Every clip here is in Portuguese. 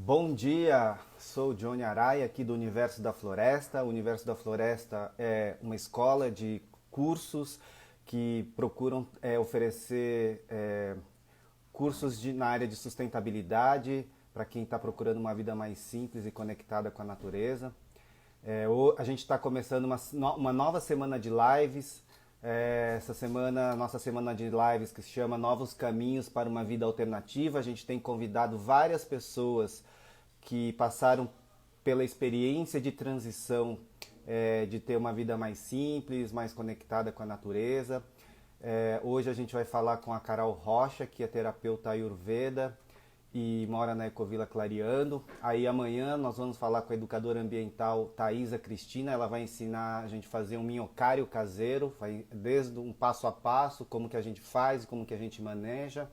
Bom dia, sou Johnny Araia aqui do Universo da Floresta. O Universo da Floresta é uma escola de cursos que procuram oferecer cursos na área de sustentabilidade para quem está procurando uma vida mais simples e conectada com a natureza. A gente está começando uma nova semana de lives. Essa semana, nossa semana de lives que se chama Novos Caminhos para uma Vida Alternativa. A gente tem convidado várias pessoas que passaram pela experiência de transição, de ter uma vida mais simples, mais conectada com a natureza. Hoje a gente vai falar com a Carol Rocha, que é terapeuta Ayurveda e mora na Ecovila Clareando. Aí amanhã nós vamos falar com a educadora ambiental Thaisa Cristina. Ela vai ensinar a gente a fazer um minhocário caseiro, desde um passo a passo, como que a gente faz, como que a gente maneja.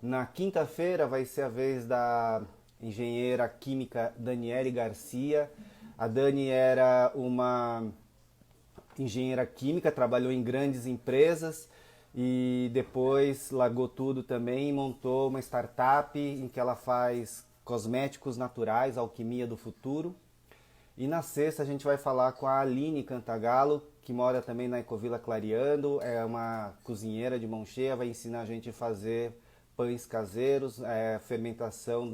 Na quinta-feira vai ser a vez da engenheira química Daniele Garcia. A Dani era uma engenheira química, trabalhou em grandes empresas e depois largou tudo também e montou uma startup em que ela faz cosméticos naturais, alquimia do futuro. E na sexta a gente vai falar com a Aline Cantagalo, que mora também na Ecovila Clareando, é uma cozinheira de mão cheia, vai ensinar a gente a fazer pães caseiros, fermentação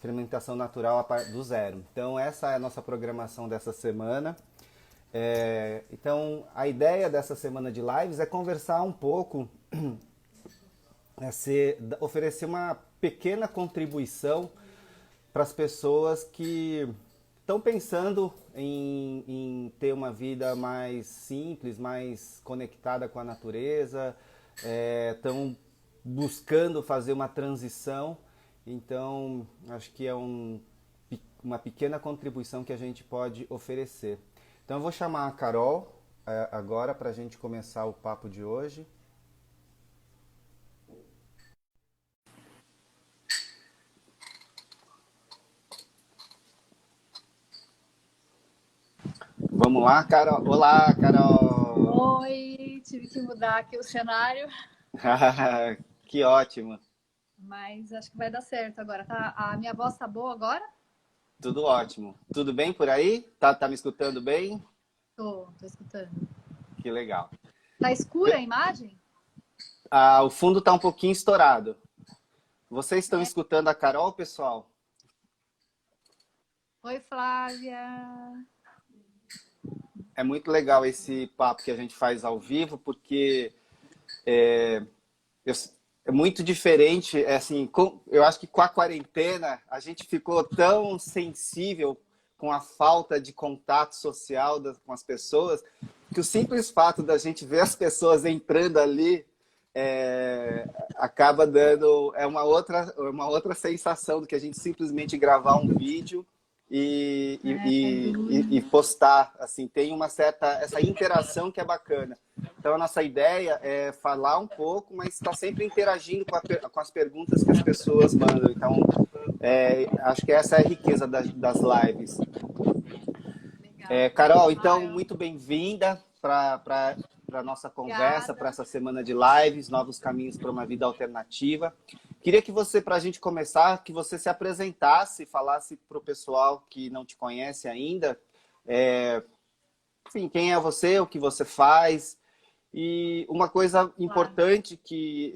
fermentação natural do zero. Então essa é a nossa programação dessa semana. Então, a ideia dessa semana de lives é conversar um pouco, oferecer uma pequena contribuição para as pessoas que estão pensando em ter uma vida mais simples, mais conectada com a natureza, estão buscando fazer uma transição. Então, acho que é uma pequena contribuição que a gente pode oferecer. Então eu vou chamar a Carol agora para a gente começar o papo de hoje. Vamos lá, Carol. Olá, Carol. Oi, tive que mudar aqui o cenário, Que ótimo. mas acho que vai dar certo agora. Tá, a minha voz tá boa agora? Tudo ótimo. Tudo bem por aí? Tá me escutando bem? Tô escutando. Que legal. Tá escura a imagem? O fundo está um pouquinho estourado. Vocês estão É. escutando a Carol, pessoal? Oi, Flávia. É muito legal esse papo que a gente faz ao vivo, porque eu- é muito diferente, assim, eu acho que com a quarentena a gente ficou tão sensível com a falta de contato social com as pessoas, que o simples fato da gente ver as pessoas entrando ali acaba dando uma outra sensação do que a gente simplesmente gravar um vídeo Sem e dúvida. postar, assim, tem uma certa essa interação que é bacana. Então a nossa ideia é falar um pouco, mas está sempre interagindo com as perguntas que as pessoas mandam. Então acho que essa é a riqueza das lives. Legal. Carol, então Ah, muito bem-vinda para a nossa conversa, para obrigada. essa semana de lives, novos caminhos para uma vida alternativa. Queria que você, para a gente começar, que você se apresentasse, falasse para o pessoal que não te conhece ainda, enfim, quem é você, o que você faz. E uma coisa Claro. importante que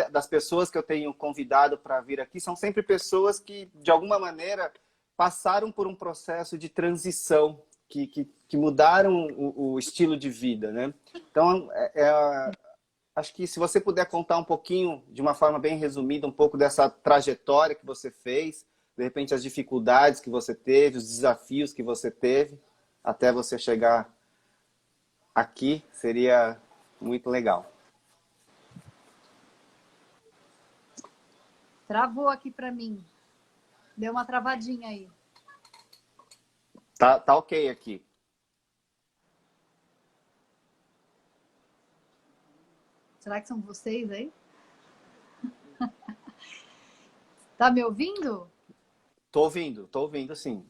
das pessoas que eu tenho convidado para vir aqui são sempre pessoas que, de alguma maneira, passaram por um processo de transição, que mudaram o estilo de vida, né? Então, acho que se você puder contar um pouquinho, de uma forma bem resumida, um pouco dessa trajetória que você fez, de repente as dificuldades que você teve, os desafios que você teve, até você chegar aqui, seria muito legal. Travou aqui pra mim. Deu uma travadinha aí. Tá ok aqui. Será que são vocês aí? Tá me ouvindo? Tô ouvindo sim.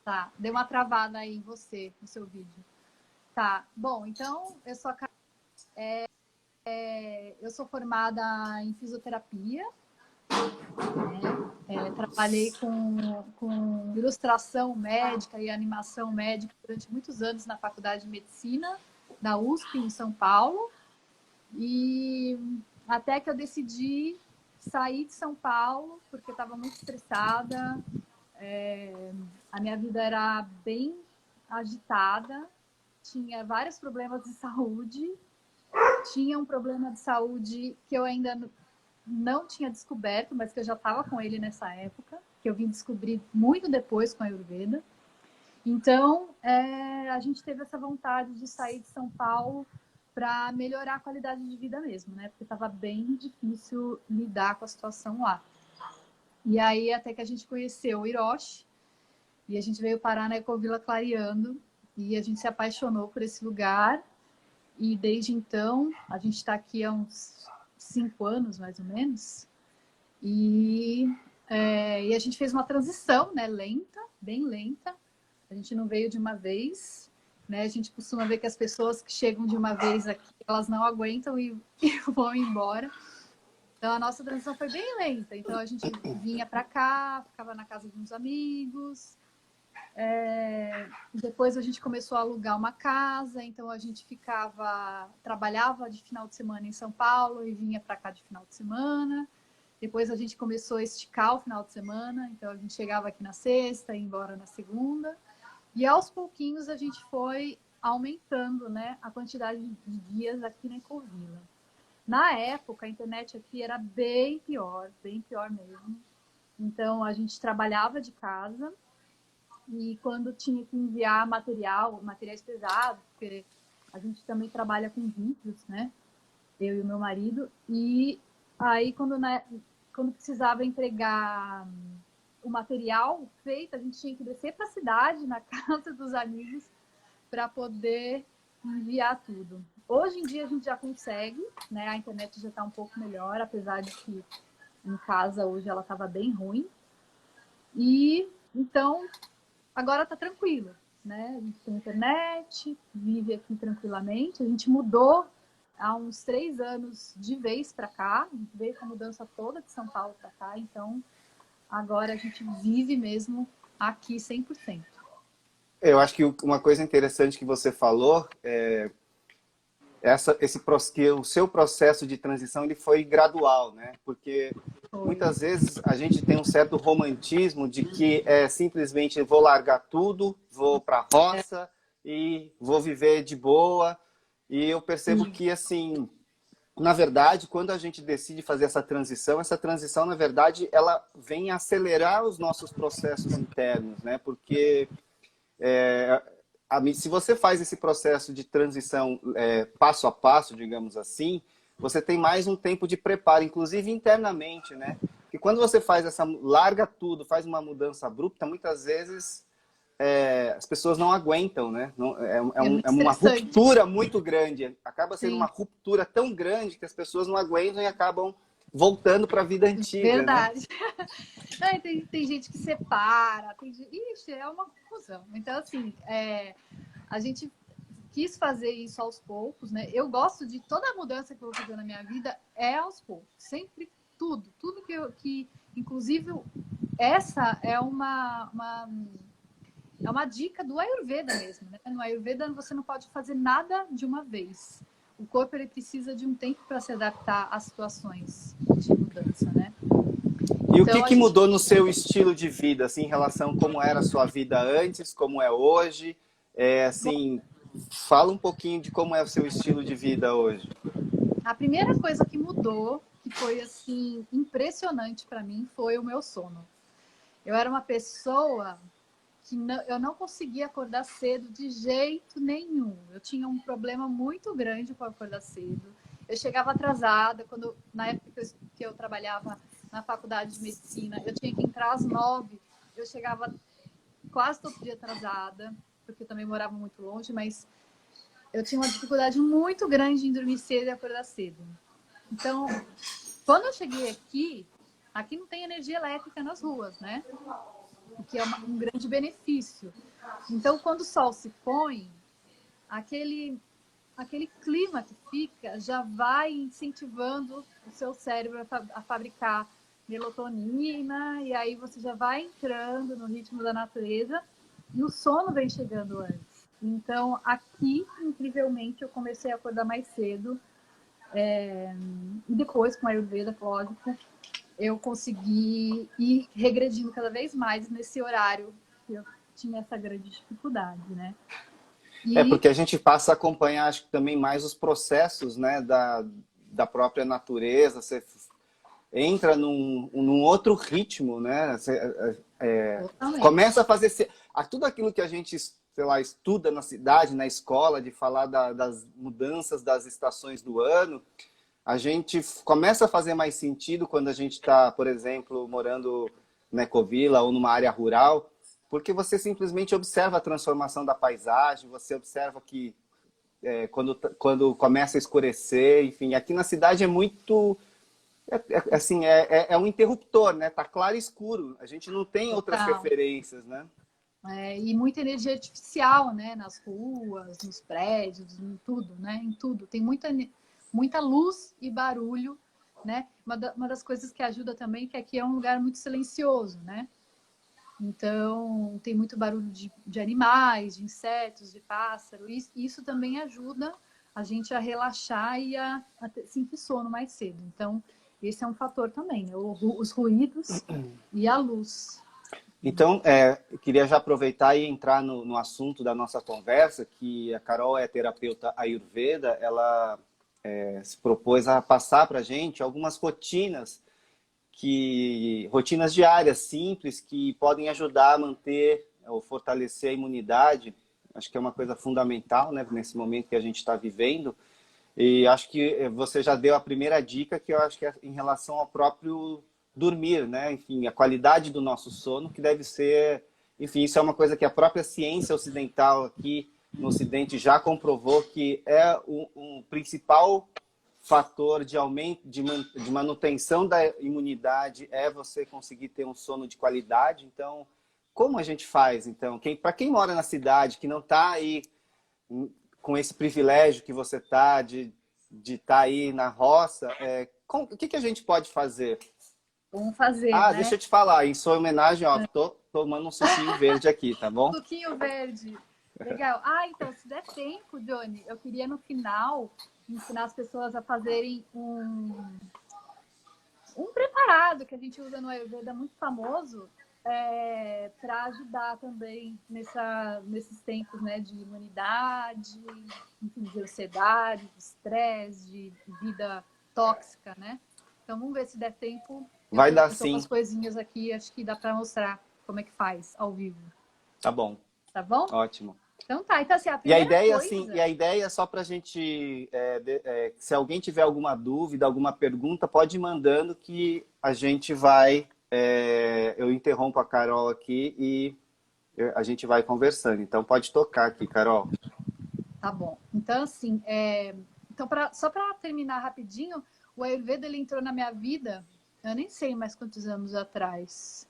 Tá. Deu uma travada aí em você, no seu vídeo. Tá. Bom, então eu sou eu sou formada em fisioterapia, né? trabalhei com ilustração médica e animação médica durante muitos anos na Faculdade de Medicina da USP, em São Paulo. E até que eu decidi sair de São Paulo, porque eu estava muito estressada. A minha vida era bem agitada, tinha vários problemas de saúde. Tinha um problema de saúde que eu ainda não tinha descoberto, mas que eu já estava com ele nessa época, que eu vim descobrir muito depois com a Ayurveda. Então, a gente teve essa vontade de sair de São Paulo para melhorar a qualidade de vida mesmo, né? Porque estava bem difícil lidar com a situação lá. E aí, até que a gente conheceu o Hiroshi, e a gente veio parar na Ecovila Clareando, e a gente se apaixonou por esse lugar. E desde então, a gente está aqui há uns 5 anos, mais ou menos. E a gente fez uma transição, né? Lenta, bem lenta. A gente não veio de uma vez, né? A gente costuma ver que as pessoas que chegam de uma vez aqui, elas não aguentam e vão embora. Então, a nossa transição foi bem lenta. Então, a gente vinha para cá, ficava na casa de uns amigos. Depois a gente começou a alugar uma casa, então a gente trabalhava de final de semana em São Paulo e vinha para cá de final de semana. Depois a gente começou a esticar o final de semana, então a gente chegava aqui na sexta e ia embora na segunda. E aos pouquinhos a gente foi aumentando, né, a quantidade de dias aqui na Ecovila. Na época a internet aqui era bem pior mesmo. Então a gente trabalhava de casa. E quando tinha que enviar materiais pesados, porque a gente também trabalha com vídeos, né? Eu e o meu marido. E aí, quando precisava entregar o material feito, a gente tinha que descer para a cidade, na casa dos amigos, para poder enviar tudo. Hoje em dia a gente já consegue, né? A internet já está um pouco melhor, apesar de que em casa hoje ela estava bem ruim. E então agora tá tranquilo, né? A gente tem internet, vive aqui tranquilamente. A gente mudou há uns 3 anos de vez para cá. A gente veio com a mudança toda de São Paulo para cá. Então, agora a gente vive mesmo aqui 100%. Eu acho que uma coisa interessante que você falou que o seu processo de transição ele foi gradual, né? Porque muitas vezes a gente tem um certo romantismo de que simplesmente vou largar tudo, vou para a roça e vou viver de boa. E eu percebo que, assim, na verdade, quando a gente decide fazer essa transição, na verdade, ela vem acelerar os nossos processos internos, né? Porque se você faz esse processo de transição passo a passo, digamos assim, você tem mais um tempo de preparo, inclusive internamente, né? E quando você larga tudo, faz uma mudança abrupta, muitas vezes as pessoas não aguentam, né? É uma ruptura muito grande. Acaba sendo uma ruptura tão grande que as pessoas não aguentam e acabam voltando para a vida antiga. Verdade. Né? Tem gente que separa. Ixi, é uma confusão. Então, assim, a gente quis fazer isso aos poucos, né? Eu gosto de toda a mudança que eu vou fazer na minha vida aos poucos. Sempre tudo que inclusive, essa é uma dica do Ayurveda mesmo, né? No Ayurveda você não pode fazer nada de uma vez. O corpo ele precisa de um tempo para se adaptar às situações de mudança, né? E então, o que mudou no seu estilo de vida, assim, em relação a como era a sua vida antes, como é hoje? Assim, fala um pouquinho de como é o seu estilo de vida hoje. A primeira coisa que mudou, que foi assim impressionante para mim, foi o meu sono. Eu era uma pessoa que eu não conseguia acordar cedo de jeito nenhum. Eu tinha um problema muito grande com acordar cedo. Eu chegava atrasada, na época que eu trabalhava na faculdade de medicina, eu tinha que entrar às 9. Eu chegava quase todo dia atrasada, porque eu também morava muito longe, mas eu tinha uma dificuldade muito grande em dormir cedo e acordar cedo. Então, quando eu cheguei aqui não tem energia elétrica nas ruas, né? O que é um grande benefício. Então, quando o sol se põe, aquele clima que fica já vai incentivando o seu cérebro a fabricar melatonina, e aí você já vai entrando no ritmo da natureza e o sono vem chegando antes. Então, aqui, incrivelmente, eu comecei a acordar mais cedo. E depois, com a Ayurveda, lógico, eu consegui ir regredindo cada vez mais nesse horário que eu tinha essa grande dificuldade, né? E Porque a gente passa a acompanhar, acho que também mais os processos, né, da própria natureza. Você entra num outro ritmo, né? Você, totalmente. começa a fazer tudo aquilo que a gente, sei lá, estuda na cidade, na escola, de falar das mudanças das estações do ano. A gente começa a fazer mais sentido quando a gente está, por exemplo, morando na ecovila ou numa área rural, porque você simplesmente observa a transformação da paisagem, você observa que quando começa a escurecer, enfim, aqui na cidade é muito, assim, um interruptor, né? Tá claro e escuro, a gente não tem outras Total. referências, né? E muita energia artificial, né? Nas ruas, nos prédios, em tudo, né? Em tudo. Tem muita luz e barulho, né? Uma das coisas que ajuda também é que aqui é um lugar muito silencioso, né? Então, tem muito barulho de animais, de insetos, de pássaros. E isso também ajuda a gente a relaxar e a sentir sono mais cedo. Então, esse é um fator também, né? Os ruídos e a luz. Então, eu queria já aproveitar e entrar no assunto da nossa conversa, que a Carol é terapeuta Ayurveda, ela se propôs a passar para a gente algumas rotinas diárias simples que podem ajudar a manter ou fortalecer a imunidade. Acho que é uma coisa fundamental, né, nesse momento que a gente está vivendo. E acho que você já deu a primeira dica, que eu acho que é em relação ao próprio dormir, né? Enfim, a qualidade do nosso sono, que deve ser... Enfim, isso é uma coisa que a própria ciência ocidental aqui no Ocidente já comprovou que é um principal fator de aumento, de manutenção da imunidade é você conseguir ter um sono de qualidade. Então, como a gente faz? Então, para quem mora na cidade, que não está aí com esse privilégio que você tá de estar aí na roça, o que a gente pode fazer? Vamos fazer, Ah, deixa né? eu te falar, em sua homenagem, ó, tô tomando um suquinho verde aqui, tá bom? Suquinho verde. Legal. Então, se der tempo, Johnny, eu queria no final ensinar as pessoas a fazerem um preparado que a gente usa no Ayurveda muito famoso para ajudar também nesses tempos, né, de imunidade, enfim, de ansiedade, de estresse, de vida tóxica, né? Então vamos ver se der tempo. Vai dar Eu tô com as sim, coisinhas aqui, acho que dá para mostrar como é que faz ao vivo, tá bom, tá bom? ótimo. Então tá, então assim, a E a primeira ideia, assim, coisa, é só para a gente, se alguém tiver alguma dúvida, alguma pergunta, pode ir mandando que a gente vai, eu interrompo a Carol aqui e a gente vai conversando. Então pode tocar aqui, Carol. tá bom. Então assim, então só para terminar rapidinho, o Ayurveda ele entrou na minha vida, eu nem sei mais quantos anos atrás.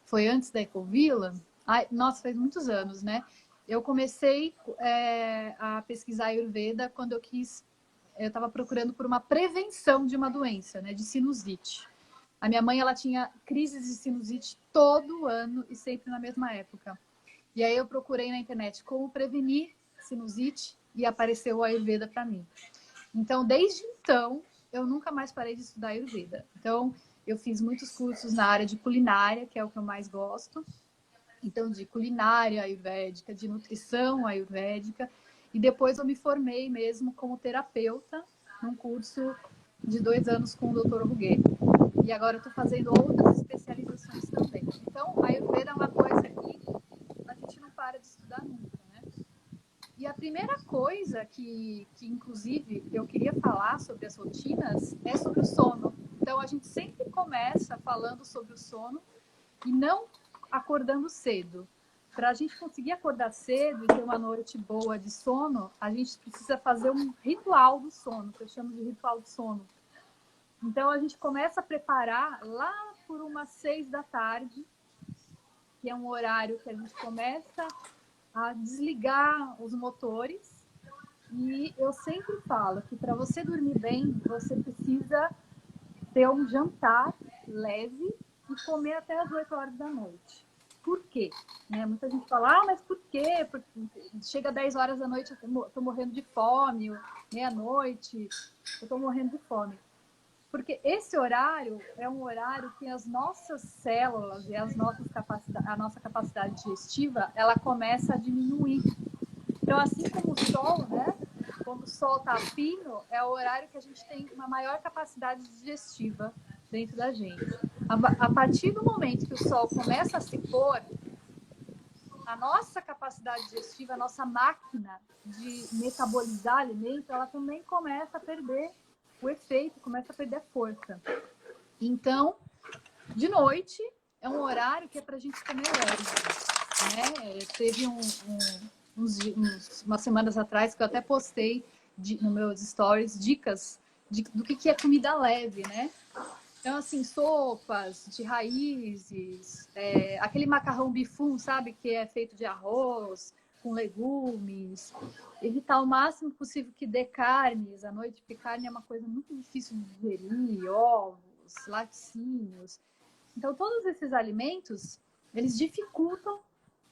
Foi antes da Ecovila? Ai, nossa, faz muitos anos, né? Eu comecei a pesquisar Ayurveda quando eu estava procurando por uma prevenção de uma doença, né, de sinusite. A minha mãe, ela tinha crises de sinusite todo ano e sempre na mesma época. E aí eu procurei na internet como prevenir sinusite e apareceu o Ayurveda para mim. Então, desde então, eu nunca mais parei de estudar Ayurveda. Então, eu fiz muitos cursos na área de culinária, que é o que eu mais gosto. Então, de culinária ayurvédica, de nutrição ayurvédica. E depois eu me formei mesmo como terapeuta num curso de 2 anos com o Dr. Ruguet. E agora eu estou fazendo outras especializações também. Então, a Ayurveda é uma coisa que a gente não para de estudar nunca, né? E a primeira coisa que inclusive, eu queria falar sobre as rotinas é sobre o sono. Então, a gente sempre começa falando sobre o sono e não acordando cedo. Para a gente conseguir acordar cedo e ter uma noite boa de sono, a gente precisa fazer um ritual do sono, que eu chamo de ritual do sono. Então, a gente começa a preparar lá por umas 6 da tarde, que é um horário que a gente começa a desligar os motores. E eu sempre falo que para você dormir bem, você precisa ter um jantar leve e comer até as 8 horas da noite. Por quê? Né? Muita gente fala, mas por quê? Porque chega 10 horas da noite, eu tô morrendo de fome, meia-noite, eu tô morrendo de fome. Porque esse horário é um horário que as nossas células e a nossa capacidade digestiva, ela começa a diminuir. Então, assim como o sol, né? Quando o sol está fino, é o horário que a gente tem uma maior capacidade digestiva dentro da gente. A partir do momento que o sol começa a se pôr, a nossa capacidade digestiva, a nossa máquina de metabolizar alimento, ela também começa a perder o efeito, começa a perder a força. Então, de noite, é um horário que é para a gente comer leve. Né? Teve umas semanas atrás que eu até postei nos meus stories dicas do que é comida leve, né? Então, assim, sopas de raízes, aquele macarrão bifum, sabe? Que é feito de arroz, com legumes. Evitar o máximo possível que dê carnes à noite, porque carne é uma coisa muito difícil de digerir, ovos, laticínios. Então, todos esses alimentos, eles dificultam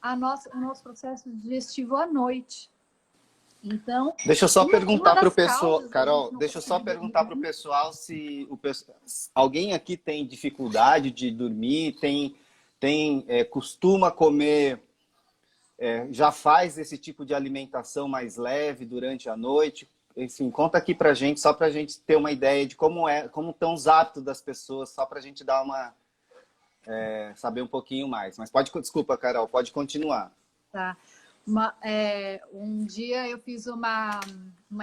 o nosso processo digestivo à noite. Então, deixa eu só perguntar para o pessoal, causas Carol, deixa eu só perguntar para o pessoal se alguém aqui tem dificuldade de dormir, costuma comer, já faz esse tipo de alimentação mais leve durante a noite. Enfim, conta aqui para a gente, só para a gente ter uma ideia de como estão os hábitos das pessoas, só para a gente dar saber um pouquinho mais. Mas desculpa, Carol, pode continuar. Tá. Um dia eu fiz uma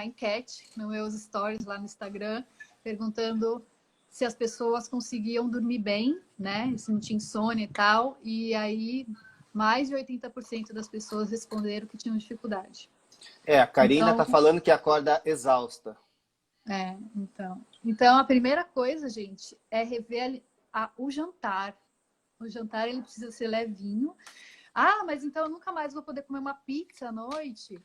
enquete nos meus stories lá no Instagram, perguntando se as pessoas conseguiam dormir bem, né? Se não tinha insônia e tal. E aí, mais de 80% das pessoas responderam que tinham dificuldade. A Karina tá falando que acorda exausta. Então, a primeira coisa, gente, é rever o jantar. O jantar, ele precisa ser levinho. Mas então eu nunca mais vou poder comer uma pizza à noite?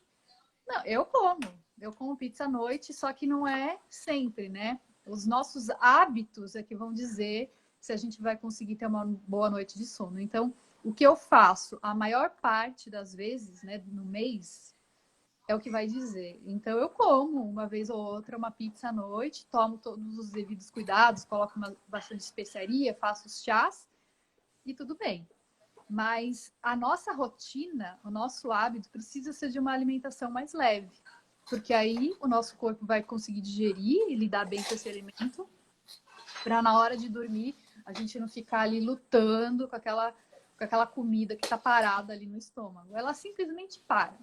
Não, eu como pizza à noite, só que não é sempre, né? Os nossos hábitos é que vão dizer se a gente vai conseguir ter uma boa noite de sono. Então, o que eu faço a maior parte das vezes, né, no mês, é o que vai dizer. Então, eu como uma vez ou outra uma pizza à noite, tomo todos os devidos cuidados, coloco bastante especiaria, faço os chás e tudo bem. Mas a nossa rotina, o nosso hábito precisa ser de uma alimentação mais leve. Porque aí o nosso corpo vai conseguir digerir e lidar bem com esse alimento, para na hora de dormir a gente não ficar ali lutando com aquela comida que está parada ali no estômago. Ela simplesmente para.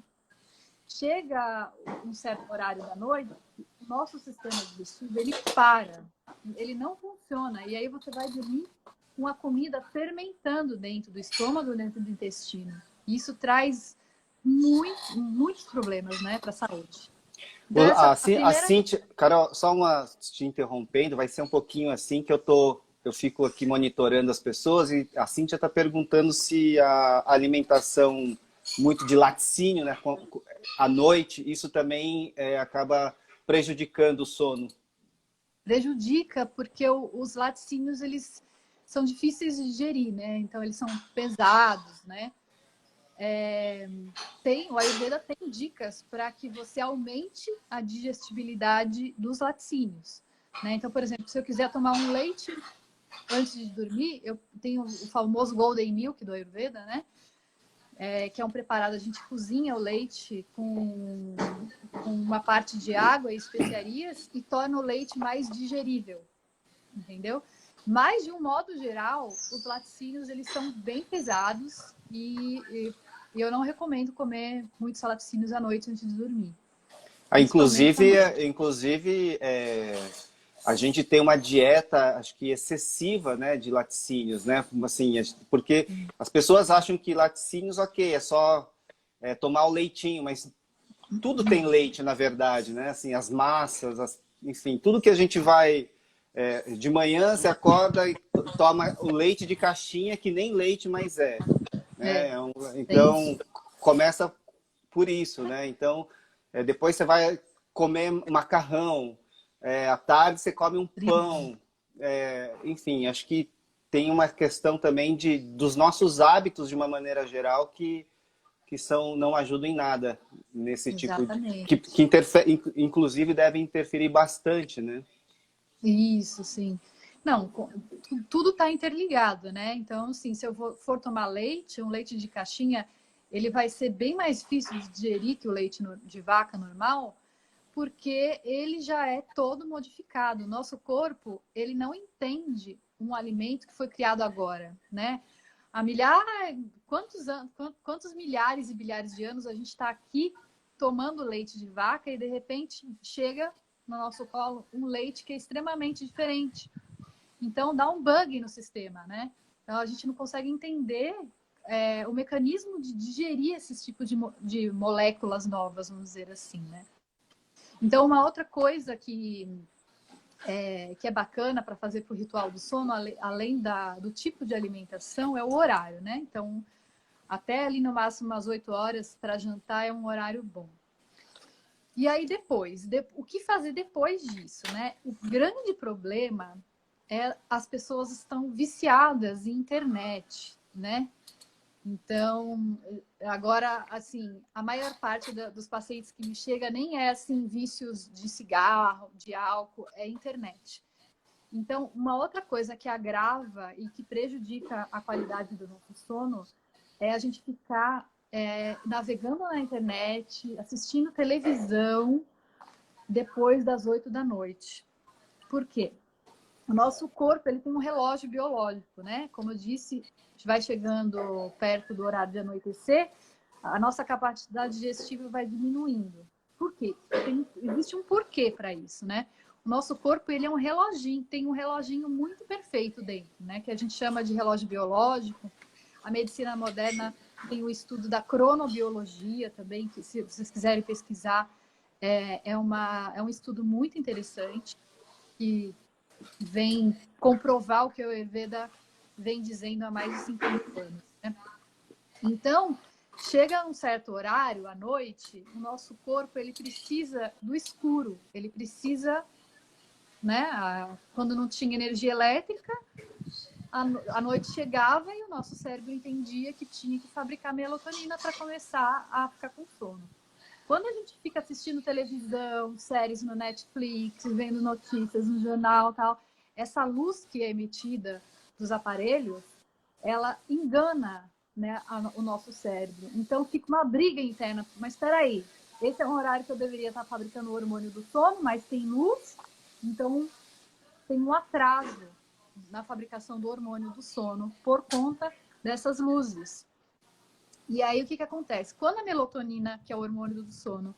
Chega um certo horário da noite, o nosso sistema digestivo, ele para. Ele não funciona. E aí você vai dormir com a comida fermentando dentro do estômago, dentro do intestino. Isso traz muitos problemas, né, para a saúde. Então, a Cíntia, Carol, te interrompendo, vai ser um pouquinho assim que eu fico aqui monitorando as pessoas e a Cíntia está perguntando se a alimentação muito de laticínio, né, à noite, isso também acaba prejudicando o sono. Prejudica porque os laticínios, eles são difíceis de digerir, né? Então, eles são pesados, né? O Ayurveda tem dicas para que você aumente a digestibilidade dos laticínios, né? Então, por exemplo, se eu quiser tomar um leite antes de dormir, eu tenho o famoso Golden Milk do Ayurveda, né? Que é um preparado, a gente cozinha o leite com uma parte de água e especiarias e torna o leite mais digerível, entendeu? Mas, de um modo geral, os laticínios, eles são bem pesados e eu não recomendo comer muitos laticínios à noite antes de dormir. Inclusive, a gente tem uma dieta, acho que excessiva, né, de laticínios, né? Assim, porque as pessoas acham que laticínios, ok, é só tomar o leitinho, mas tudo tem leite, na verdade, né? Assim, as massas, enfim, tudo que a gente vai... de manhã você acorda e toma o leite de caixinha, que nem leite mais é. Né? Então, começa por isso, né? Então, depois você vai comer macarrão, à tarde você come um pão. Enfim, acho que tem uma questão também dos nossos hábitos, de uma maneira geral, que não ajudam em nada nesse tipo de... Exatamente. Que interfere, inclusive devem interferir bastante, né? Isso, sim. Não, tudo está interligado, né? Então, assim, se eu for tomar leite, um leite de caixinha, ele vai ser bem mais difícil de digerir que o leite de vaca normal, porque ele já é todo modificado. O nosso corpo, ele não entende um alimento que foi criado agora, né? Há quantos milhares e bilhares de anos a gente está aqui tomando leite de vaca e, de repente, chega no nosso colo um leite que é extremamente diferente. Então, dá um bug no sistema, né? Então, a gente não consegue entender o mecanismo de digerir esses tipos de moléculas novas, vamos dizer assim, né? Então, uma outra coisa que é bacana para fazer para o ritual do sono, além do tipo de alimentação, é o horário, né? Então, até ali no máximo umas 8 horas para jantar é um horário bom. E aí depois, o que fazer depois disso, né? O grande problema é as pessoas estão viciadas em internet, né? Então, agora, assim, a maior parte dos pacientes que me chega nem é, assim, vícios de cigarro, de álcool, é internet. Então, uma outra coisa que agrava e que prejudica a qualidade do nosso sono é a gente ficar navegando na internet, assistindo televisão depois das 8 da noite. Por quê? O nosso corpo ele tem um relógio biológico, né? Como eu disse, a gente vai chegando perto do horário de anoitecer, a nossa capacidade digestiva vai diminuindo. Por quê? Existe um porquê para isso, né? O nosso corpo ele é um reloginho, tem um reloginho muito perfeito dentro, né? Que a gente chama de relógio biológico. A medicina moderna tem o estudo da cronobiologia também, que se vocês quiserem pesquisar, é um estudo muito interessante, que vem comprovar o que o Ayurveda vem dizendo há mais de 50 anos. Né? Então, chega um certo horário, à noite, o nosso corpo ele precisa do escuro, ele precisa, né? Quando não tinha energia elétrica, a noite chegava e o nosso cérebro entendia que tinha que fabricar melatonina para começar a ficar com sono. Quando a gente fica assistindo televisão, séries no Netflix, vendo notícias no jornal, tal, essa luz que é emitida dos aparelhos, ela engana, né, o nosso cérebro. Então fica uma briga interna. Mas espera aí, esse é um horário que eu deveria estar fabricando o hormônio do sono, mas tem luz, então tem um atraso na fabricação do hormônio do sono por conta dessas luzes. E aí, o que acontece? Quando a melatonina, que é o hormônio do sono,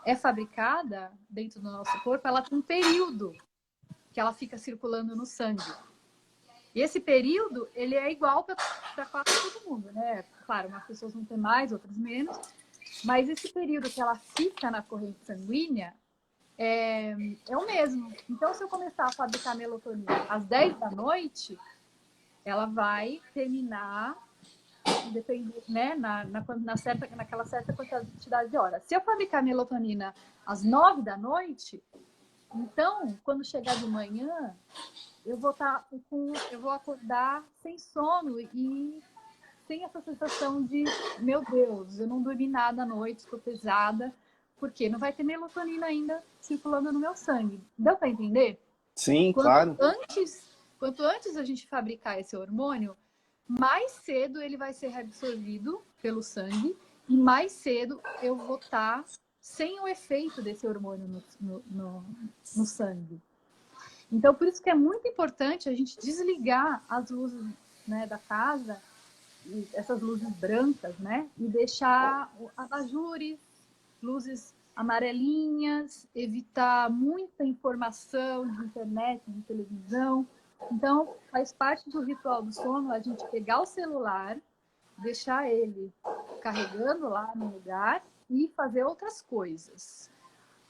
é fabricada dentro do nosso corpo, ela tem um período que ela fica circulando no sangue. E esse período, ele é igual para quase todo mundo, né? Claro, umas pessoas vão ter mais, outras menos. Mas esse período que ela fica na corrente sanguínea é o mesmo. Então, se eu começar a fabricar melatonina às 10 da noite, ela vai terminar depende, né, naquela certa quantidade de horas. Se eu fabricar melatonina às 9 da noite, então, quando chegar de manhã, eu vou acordar sem sono e sem essa sensação de, meu Deus, eu não dormi nada à noite, estou pesada, porque não vai ter melatonina ainda circulando no meu sangue. Deu para entender? Sim, Quanto claro. antes a gente fabricar esse hormônio, mais cedo ele vai ser reabsorvido pelo sangue e mais cedo eu vou estar sem o efeito desse hormônio no sangue. Então, por isso que é muito importante a gente desligar as luzes, né, da casa, essas luzes brancas, né, e deixar abajures, luzes amarelinhas, evitar muita informação de internet, de televisão. Então, faz parte do ritual do sono a gente pegar o celular, deixar ele carregando lá no lugar e fazer outras coisas.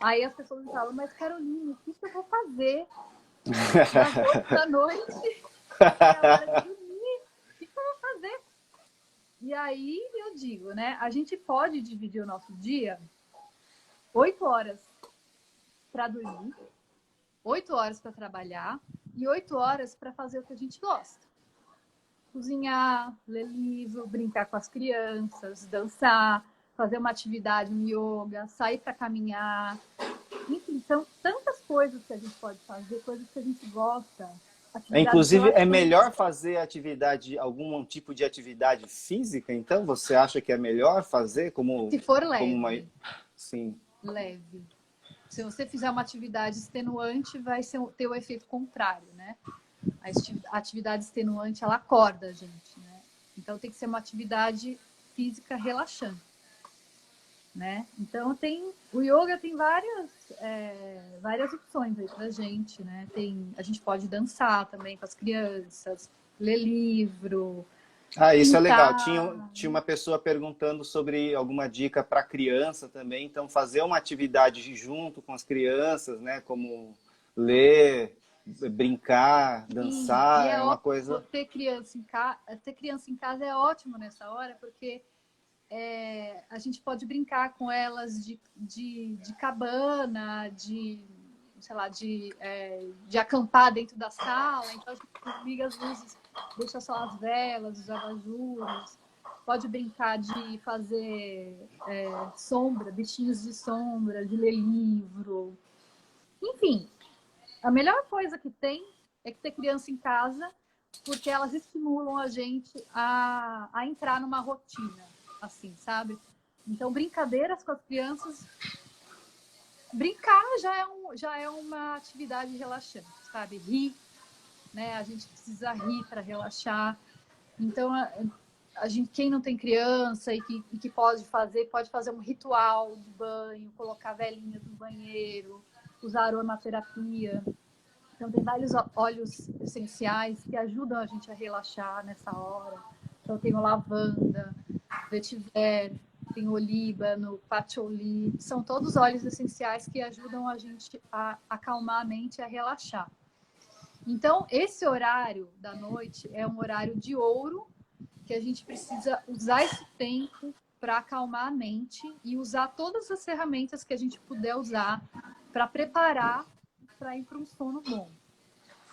Aí as pessoas falam, mas Caroline, o que eu vou fazer às 8 da noite? É hora de dormir. O que eu vou fazer? E aí eu digo, né? A gente pode dividir o nosso dia 8 horas para dormir, 8 horas para trabalhar e 8 horas para fazer o que a gente gosta. cozinhar, ler livro, brincar com as crianças, dançar, fazer uma atividade, um yoga, sair para caminhar. Enfim, são tantas coisas que a gente pode fazer, coisas que a gente gosta. Atividades Inclusive, é relaxantes. melhor fazer atividade, algum tipo de atividade física, então? Você acha que é melhor fazer Se for como uma... leve, Sim. leve. Se você fizer uma atividade extenuante, vai ter o efeito contrário, né? A atividade extenuante, ela acorda a gente, né? Então, tem que ser uma atividade física relaxante, né? Então, o yoga tem várias opções aí pra gente, né? A gente pode dançar também com as crianças, ler livro, Ah, isso é legal. pintar. Tinha uma pessoa perguntando sobre alguma dica para criança também. Então, fazer uma atividade junto com as crianças, né? Como ler, brincar, Sim, e dançar, é é uma ótimo coisa... ter criança em casa é ótimo nessa hora, porque a gente pode brincar com elas de cabana, sei lá, de acampar dentro da sala. Então, a gente liga as luzes, deixa só as velas, os abajures. Pode brincar de fazer sombra, bichinhos de sombra, de ler livro. Enfim, a melhor coisa que tem é que ter criança em casa, porque elas estimulam a gente a entrar numa rotina, assim, sabe? Então, brincadeiras com as crianças, brincar já é uma atividade relaxante, sabe? Rir, né? A gente precisa rir para relaxar. Então, a gente, quem não tem criança e que pode fazer um ritual de banho, colocar velhinhas no banheiro, usar aromaterapia. Então, tem vários óleos essenciais que ajudam a gente a relaxar nessa hora. Então, tem o lavanda, vetiver, tem o olíbano, patchouli. São todos óleos essenciais que ajudam a gente a acalmar a mente e a relaxar. Então, esse horário da noite é um horário de ouro, que a gente precisa usar esse tempo para acalmar a mente e usar todas as ferramentas que a gente puder usar para preparar para ir para um sono bom.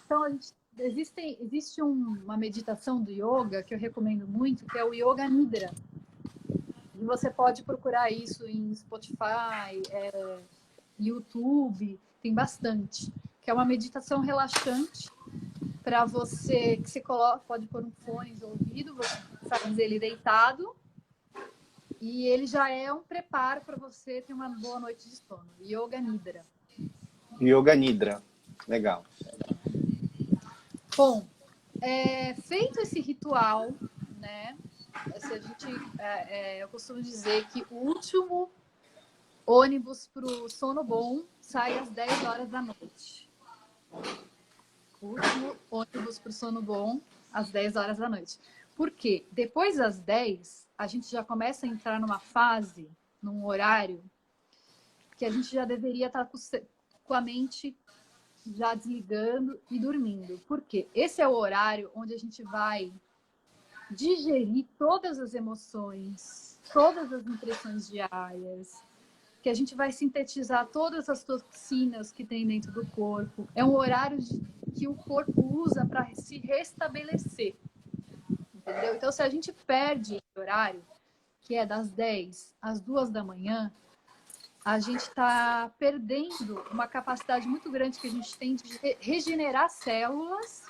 Então, existe uma meditação do yoga que eu recomendo muito, que é o Yoga Nidra. E você pode procurar isso em Spotify, YouTube, tem bastante. Que é uma meditação relaxante para você, que você pode pôr um fone de ouvido, você faz ele deitado, e ele já é um preparo para você ter uma boa noite de sono. Yoga Nidra. Yoga Nidra. Legal. Bom, feito esse ritual, né? Eu costumo dizer que o último ônibus para o sono bom sai às 10 horas da noite. O último ônibus para o sono bom às 10 horas da noite. Por quê? Depois das 10, a gente já começa a entrar numa fase, num horário, que a gente já deveria estar com a mente já desligando e dormindo. Por quê? Esse é o horário onde a gente vai digerir todas as emoções, todas as impressões diárias, que a gente vai sintetizar todas as toxinas que tem dentro do corpo. É um horário que o corpo usa para se restabelecer. Entendeu? Então, se a gente perde esse horário, que é das 10 às 2 da manhã, a gente está perdendo uma capacidade muito grande que a gente tem de regenerar células,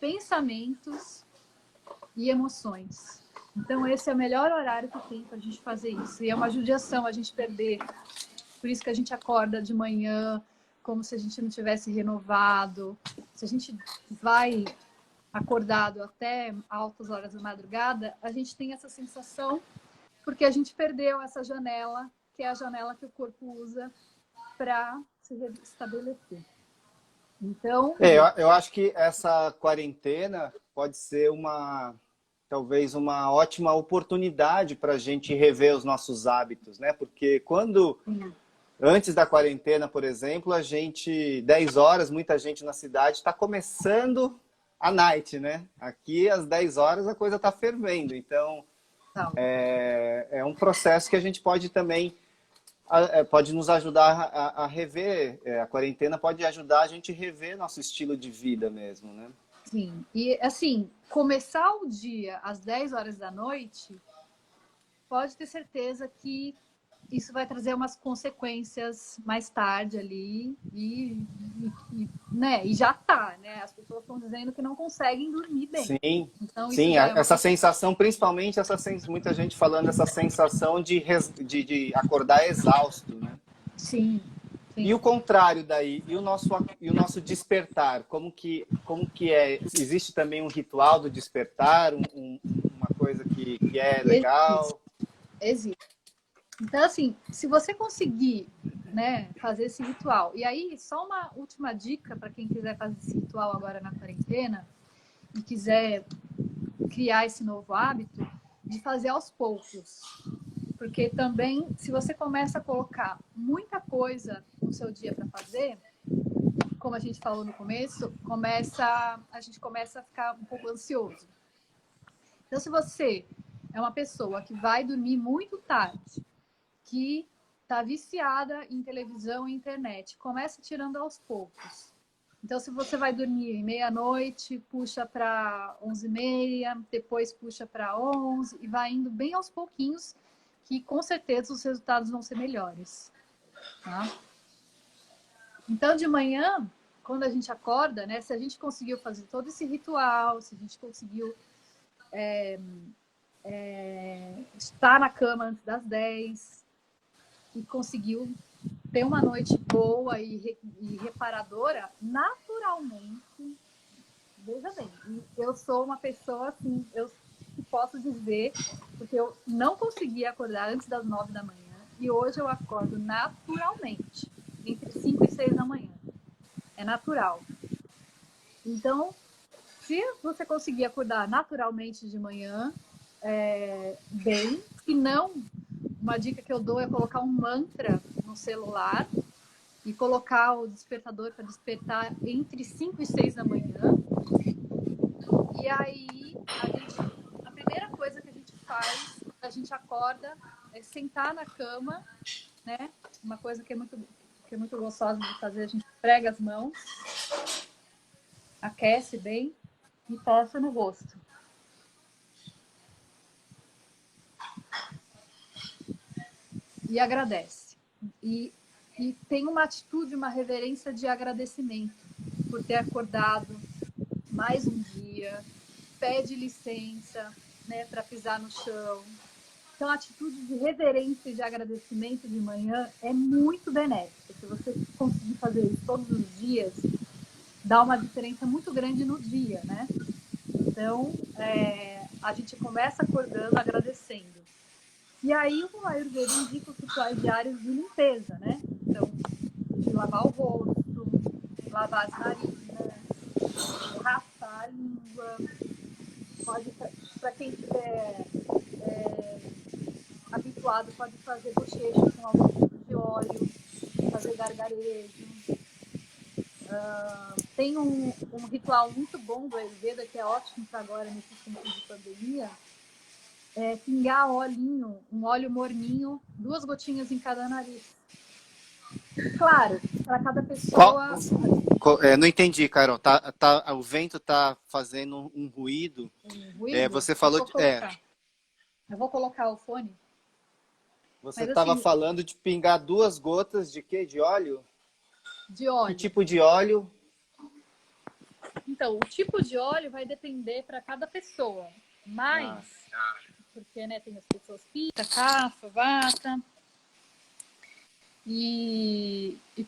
pensamentos e emoções. Então, esse é o melhor horário que tem para a gente fazer isso. E é uma judiação a gente perder. Por isso que a gente acorda de manhã como se a gente não tivesse renovado. Se a gente vai acordado até altas horas da madrugada, a gente tem essa sensação porque a gente perdeu essa janela, que é a janela que o corpo usa para se restabelecer. Então, Eu acho que essa quarentena pode ser talvez uma ótima oportunidade para a gente rever os nossos hábitos, né? Porque antes da quarentena, por exemplo, 10 horas, muita gente na cidade está começando a night, né? Aqui, às 10 horas, a coisa está fervendo. Então, é um processo que a gente pode também, pode nos ajudar a rever. A quarentena pode ajudar a gente a rever nosso estilo de vida mesmo, né? Sim. E, assim, começar o dia às 10 horas da noite, pode ter certeza que isso vai trazer umas consequências mais tarde ali né? E já tá, né? As pessoas estão dizendo que não conseguem dormir bem. Sim, Então isso sim, já é uma essa consequência. sensação, principalmente muita gente falando essa sensação de acordar exausto, né? Sim, E sim. o contrário daí, e o nosso despertar, como que é? Existe também um ritual do despertar, uma coisa que é Existe, legal? existe. Então, assim, se você conseguir, né, fazer esse ritual, e aí só uma última dica para quem quiser fazer esse ritual agora na quarentena e quiser criar esse novo hábito, de fazer aos poucos. Porque também, se você começa a colocar muita coisa no seu dia para fazer, como a gente falou no começo, a gente começa a ficar um pouco ansioso. Então, se você é uma pessoa que vai dormir muito tarde, que está viciada em televisão e internet, começa tirando aos poucos. Então, se você vai dormir meia-noite, puxa para 11h30, depois puxa para 11 e vai indo bem aos pouquinhos, que com certeza os resultados vão ser melhores. Tá? Então, de manhã, quando a gente acorda, né, se a gente conseguiu fazer todo esse ritual, se a gente conseguiu estar na cama antes das 10 e conseguiu ter uma noite boa e reparadora, naturalmente, veja bem, eu sou uma pessoa assim, eu posso dizer, porque eu não conseguia acordar antes das 9 da manhã, e hoje eu acordo naturalmente, entre 5 e 6 da manhã. É natural. Então, se você conseguir acordar naturalmente de manhã, bem, se não, uma dica que eu dou é colocar um mantra no celular e colocar o despertador para despertar entre 5 e 6 da manhã. E aí, a primeira coisa que a gente faz, a gente acorda, é sentar na cama, né? Uma coisa que é muito gostosa de fazer, a gente prega as mãos, aquece bem e passa no rosto. E agradece. E, e tem uma atitude, uma reverência de agradecimento por ter acordado mais um dia, pede licença, né, para pisar no chão. Então, a atitude de reverência e de agradecimento de manhã é muito benéfica. Se você conseguir fazer isso todos os dias, dá uma diferença muito grande no dia, né? Então, a gente começa acordando agradecendo. E aí o Ayurveda indica os rituais diários de limpeza, né? Então, de lavar o rosto, lavar as narinas, raspar a língua. Pode, para quem estiver habituado, pode fazer bochecha com algum tipo de óleo, fazer gargarejo. Tem um ritual muito bom do Ayurveda, que é ótimo para agora, nesse tempo de pandemia, pingar olhinho, um óleo morninho, 2 gotinhas em cada nariz. Claro, para cada Qual, pessoa, não entendi, Carol. O vento tá fazendo um ruído. um ruído, Você falou eu vou colocar o fone, você mas estava assim, falando de pingar 2 gotas de quê? De óleo? de Que óleo. tipo de óleo? Então, o tipo de óleo vai depender para cada pessoa, mas, Ah, porque né, tem as pessoas pita, cafa, vata,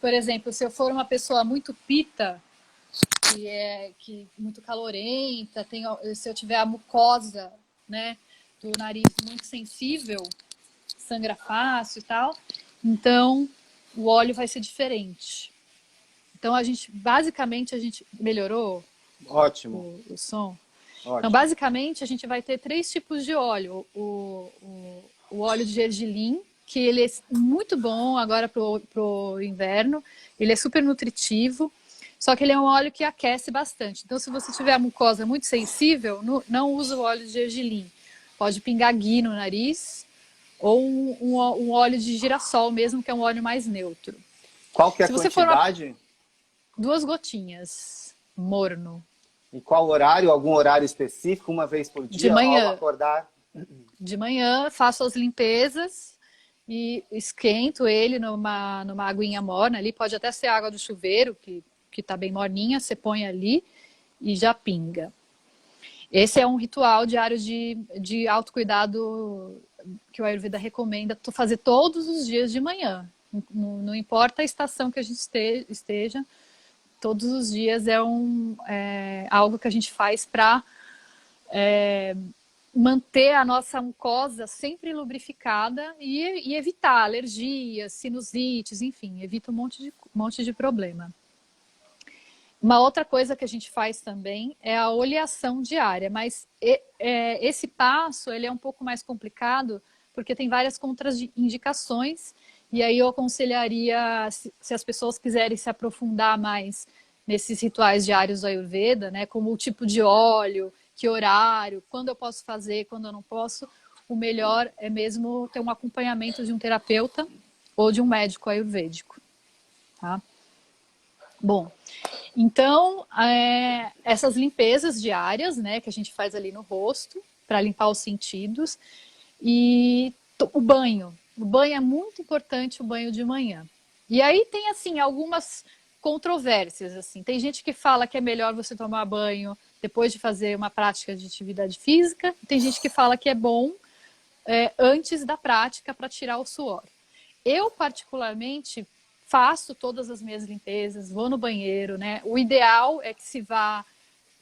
por exemplo, se eu for uma pessoa muito pita, muito calorenta, se eu tiver a mucosa, né, do nariz muito sensível, sangra fácil e tal, então o óleo vai ser diferente. Então basicamente a gente melhorou ótimo, o som. Então ótimo. basicamente a gente vai ter 3 tipos de óleo: o óleo de gergelim, que ele é muito bom agora pro inverno, ele é super nutritivo. Só que ele é um óleo que aquece bastante. Então, se você tiver a mucosa muito sensível, não usa o óleo de gergelim. Pode pingar ghee no nariz ou um óleo de girassol mesmo, que é um óleo mais neutro. Qual que é a Se você for quantidade? 2 gotinhas, morno. E qual horário? Algum horário específico? Uma vez por De dia? manhã. Ao acordar? De manhã, faço as limpezas e esquento ele numa aguinha morna ali. Pode até ser água do chuveiro, que tá bem morninha. Você põe ali e já pinga. Esse é um ritual diário de autocuidado que o Ayurveda recomenda fazer todos os dias de manhã. Não importa a estação que a gente esteja, todos os dias é algo que a gente faz para manter a nossa mucosa sempre lubrificada e evitar alergias, sinusites, enfim, evita um monte de problema. Uma outra coisa que a gente faz também é a oleação diária, mas esse passo ele é um pouco mais complicado porque tem várias contraindicações e aí eu aconselharia, se as pessoas quiserem se aprofundar mais nesses rituais diários do Ayurveda, né, como o tipo de óleo, que horário, quando eu posso fazer, quando eu não posso, o melhor é mesmo ter um acompanhamento de um terapeuta ou de um médico ayurvédico, tá? Bom, então, essas limpezas diárias, né, que a gente faz ali no rosto, para limpar os sentidos, e o banho. O banho é muito importante, o banho de manhã. E aí tem, assim, algumas controvérsias, assim. Tem gente que fala que é melhor você tomar banho depois de fazer uma prática de atividade física. Tem gente que fala que é bom antes da prática para tirar o suor. Eu, particularmente, faço todas as minhas limpezas, vou no banheiro, né? O ideal é que se vá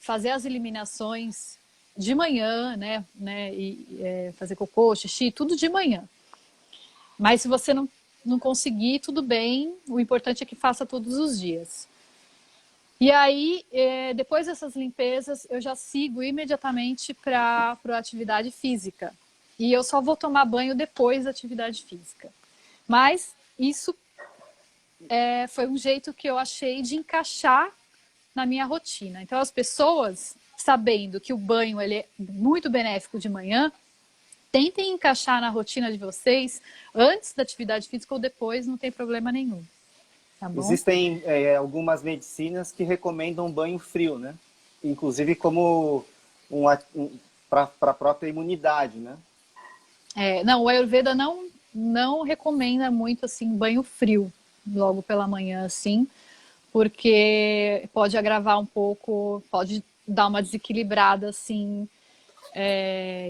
fazer as eliminações de manhã, né? E fazer cocô, xixi, tudo de manhã. Mas se você não conseguir, tudo bem. O importante é que faça todos os dias. E aí, depois dessas limpezas, eu já sigo imediatamente para a atividade física. E eu só vou tomar banho depois da atividade física. Mas isso foi um jeito que eu achei de encaixar na minha rotina. Então, as pessoas, sabendo que o banho ele é muito benéfico de manhã, tentem encaixar na rotina de vocês antes da atividade física ou depois, não tem problema nenhum. Tá bom? Existem algumas medicinas que recomendam banho frio, né? Inclusive como para a própria imunidade, né? Não, o Ayurveda não recomenda muito assim banho frio logo pela manhã, assim, porque pode agravar um pouco, pode dar uma desequilibrada assim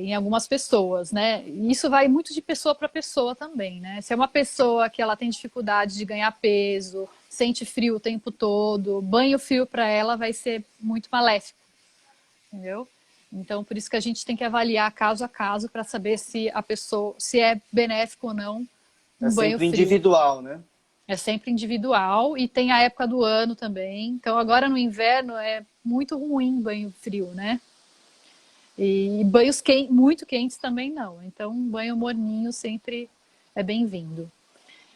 em algumas pessoas, né? Isso vai muito de pessoa para pessoa também, né? Se é uma pessoa que ela tem dificuldade de ganhar peso, sente frio o tempo todo, banho frio para ela vai ser muito maléfico, entendeu? Então, por isso que a gente tem que avaliar caso a caso para saber se a pessoa, se é benéfico ou não um banho sempre frio. individual, né? É sempre individual e tem a época do ano também. Então, agora no inverno é muito ruim banho frio, né? E banhos muito quentes também não. Então, um banho morninho sempre é bem-vindo.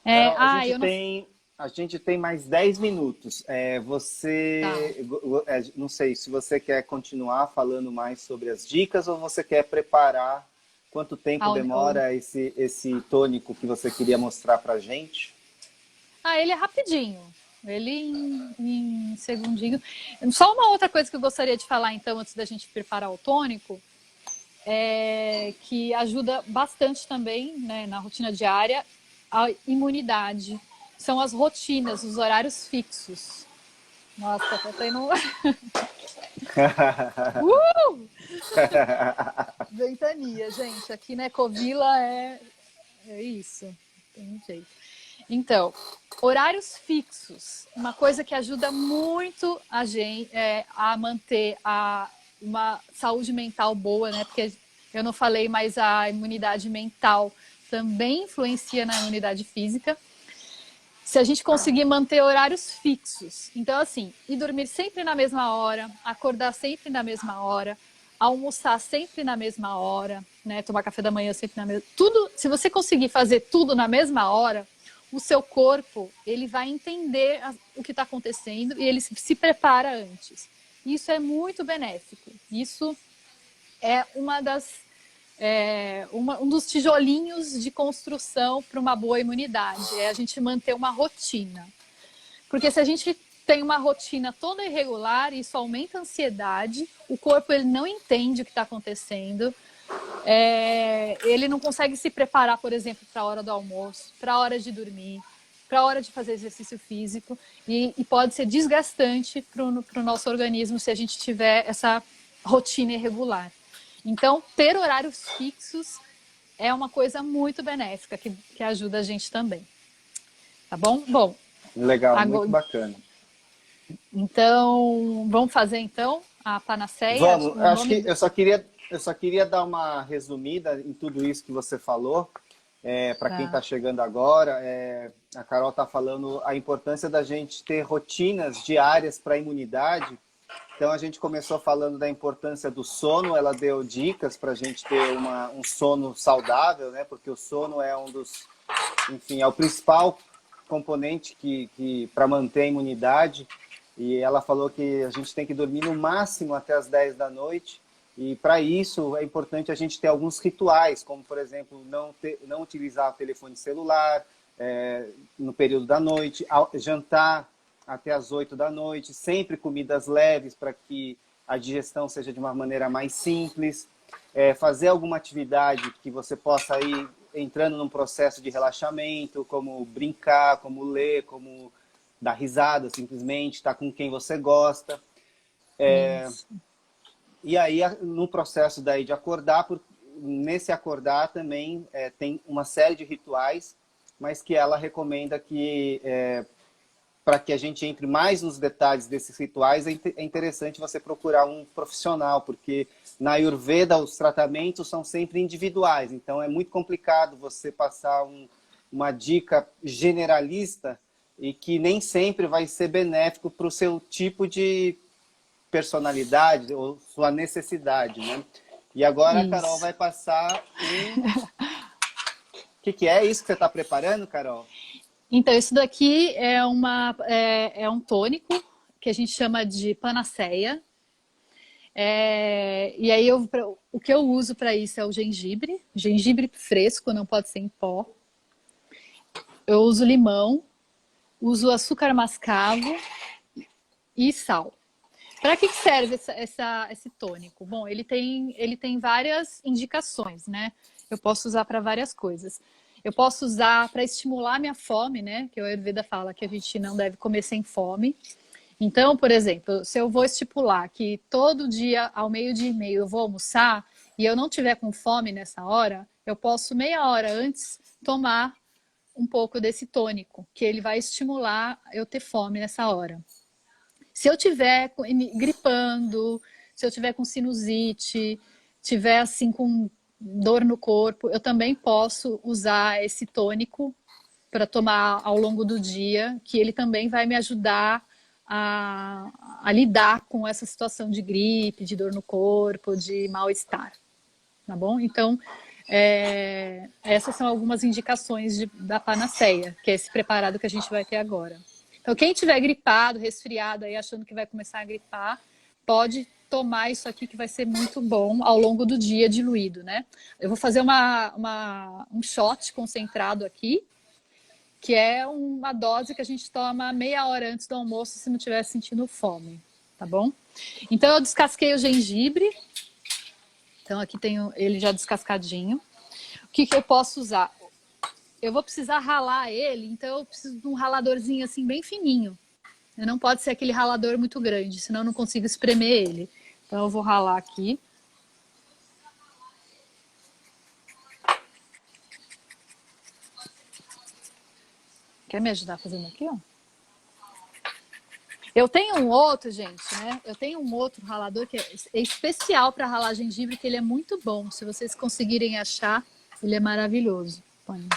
Carol, Eu não... a gente tem mais 10 minutos. Tá. Não sei se você quer continuar falando mais sobre as dicas ou você quer preparar quanto tempo demora esse tônico que você queria mostrar pra gente? Ele é rapidinho. Ele em segundinho. Só uma outra coisa que eu gostaria de falar, então, antes da gente preparar o tônico, que ajuda bastante também, né, na rotina diária, a imunidade. São as rotinas, os horários fixos. Nossa, tá tendo... Ventania, gente. Aqui na Ecovila é isso. Tem um jeito. Então, horários fixos. Uma coisa que ajuda muito a gente a manter uma saúde mental boa, né? Porque eu não falei, mas a imunidade mental também influencia na imunidade física. Se a gente conseguir manter horários fixos. Então, assim, ir dormir sempre na mesma hora, acordar sempre na mesma hora, almoçar sempre na mesma hora, né? Tomar café da manhã sempre na mesma... Tudo, se você conseguir fazer tudo na mesma hora, o seu corpo ele vai entender o que está acontecendo e ele se prepara antes. Isso é muito benéfico. Isso é um dos tijolinhos de construção para uma boa imunidade. É a gente manter uma rotina. Porque se a gente tem uma rotina toda irregular, isso aumenta a ansiedade, o corpo ele não entende o que está acontecendo, ele não consegue se preparar, por exemplo, para a hora do almoço, para a hora de dormir, para a hora de fazer exercício físico, e pode ser desgastante para o nosso organismo se a gente tiver essa rotina irregular. Então, ter horários fixos é uma coisa muito benéfica, que ajuda a gente também. Tá bom? Bom, Legal, muito agora, bacana. então, vamos fazer então a panaceia? Vamos, O acho que nome... eu só queria dar uma resumida em tudo isso que você falou. Para quem está Tá. chegando agora, a Carol está falando a importância da gente ter rotinas diárias para a imunidade. Então, a gente começou falando da importância do sono, ela deu dicas para a gente ter um sono saudável, né? Porque o sono é enfim, é o principal componente para manter a imunidade. E ela falou que a gente tem que dormir no máximo até as 10 da noite. E para isso é importante a gente ter alguns rituais, como, por exemplo, não utilizar o telefone celular no período da noite, jantar até as 8 da noite, sempre comidas leves para que a digestão seja de uma maneira mais simples, fazer alguma atividade que você possa ir entrando num processo de relaxamento, como brincar, como ler, como dar risada simplesmente, estar com quem você gosta. Isso. E aí, no processo daí de acordar, nesse acordar também tem uma série de rituais, mas que ela recomenda que, para que a gente entre mais nos detalhes desses rituais, é interessante você procurar um profissional, porque na Ayurveda os tratamentos são sempre individuais, então é muito complicado você passar uma dica generalista e que nem sempre vai ser benéfico para o seu tipo de personalidade ou sua necessidade, né? E agora a Carol Isso. vai passar O que é isso que você está preparando, Carol? Então, isso daqui é um tônico que a gente chama de panaceia. E aí o que eu uso para isso é o gengibre fresco, não pode ser em pó. Eu uso limão, uso açúcar mascavo e sal. Para que serve esse tônico? Bom, ele tem várias indicações, né? Eu posso usar para várias coisas. Eu posso usar para estimular minha fome, né? Que o Ayurveda fala que a gente não deve comer sem fome. Então, por exemplo, se eu vou estipular que todo dia ao meio-dia e meio eu vou almoçar e eu não tiver com fome nessa hora, eu posso meia hora antes tomar um pouco desse tônico, que ele vai estimular eu ter fome nessa hora. Se eu tiver gripando, se eu tiver com sinusite, tiver assim com dor no corpo, eu também posso usar esse tônico para tomar ao longo do dia, que ele também vai me ajudar a lidar com essa situação de gripe, de dor no corpo, de mal-estar. Tá bom? Então, essas são algumas indicações da panaceia, que é esse preparado que a gente vai ter agora. Então, quem tiver gripado, resfriado, aí achando que vai começar a gripar, pode tomar isso aqui que vai ser muito bom ao longo do dia diluído, né? Eu vou fazer um shot concentrado aqui, que é uma dose que a gente toma meia hora antes do almoço se não estiver sentindo fome, tá bom? Então eu descasquei o gengibre, então aqui tenho ele já descascadinho. O que eu posso usar? Eu vou precisar ralar ele, então eu preciso de um raladorzinho assim bem fininho. Não pode ser aquele ralador muito grande, senão eu não consigo espremer ele. Então eu vou ralar aqui. Quer me ajudar fazendo aqui, ó? Eu tenho um outro, gente, né? Eu tenho um outro ralador que é especial para ralar gengibre, que ele é muito bom. Se vocês conseguirem achar, ele é maravilhoso. Põe.